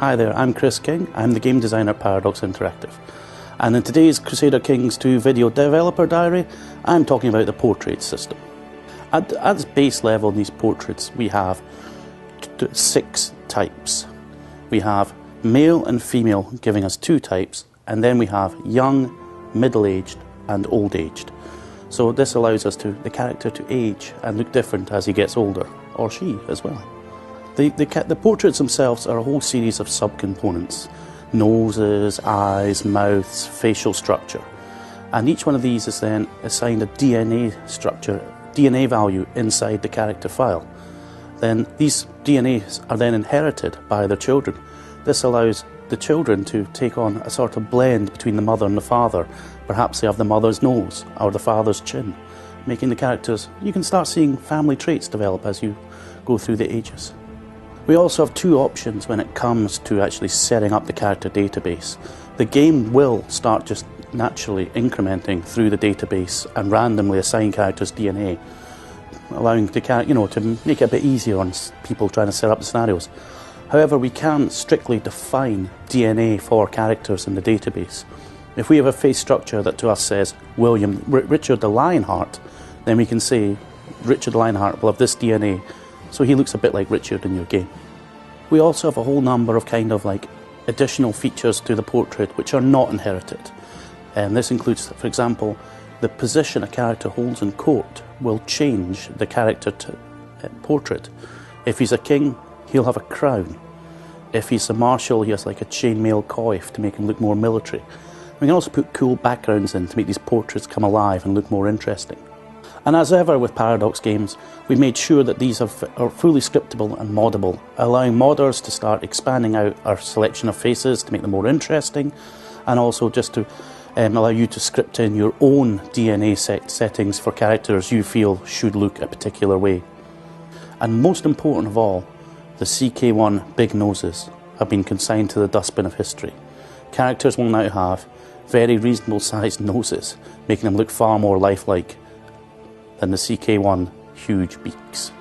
Hi there, I'm Chris King. I'm the game designer at Paradox Interactive. And in today's Crusader Kings 2 video developer diary, I'm talking about the portrait system. At its base level in these portraits, we have 6 types. We have male and female giving us 2 types, and then we have young, middle-aged and old-aged. So this allows us the character to age and look different as he gets older, or she as well. The portraits themselves are a whole series of subcomponents: noses, eyes, mouths, facial structure. And each one of these is then assigned a DNA value inside the character file. Then these DNAs are then inherited by their children. This allows the children to take on a sort of blend between the mother and the father. Perhaps they have the mother's nose or the father's chin, making the characters, you can start seeing family traits develop as you go through the ages. We also have 2 options when it comes to actually setting up the character database. The game will start just naturally incrementing through the database and randomly assign characters DNA, allowing to make it a bit easier on people trying to set up the scenarios. However, we can't strictly define DNA for characters in the database. If we have a face structure that to us says Richard the Lionheart, then we can say Richard the Lionheart will have this DNA, so he looks a bit like Richard in your game. We also have a whole number of additional features to the portrait which are not inherited. And this includes, for example, the position a character holds in court will change the character portrait. If he's a king, he'll have a crown. If he's a marshal, he has like a chainmail coif to make him look more military. We can also put cool backgrounds in to make these portraits come alive and look more interesting. And as ever with Paradox games, we made sure that these are fully scriptable and moddable, allowing modders to start expanding out our selection of faces to make them more interesting, and also just to allow you to script in your own DNA settings for characters you feel should look a particular way. And most important of all, the CK1 big noses have been consigned to the dustbin of history. Characters will now have very reasonable sized noses, making them look far more lifelike than the CK1 huge beaks.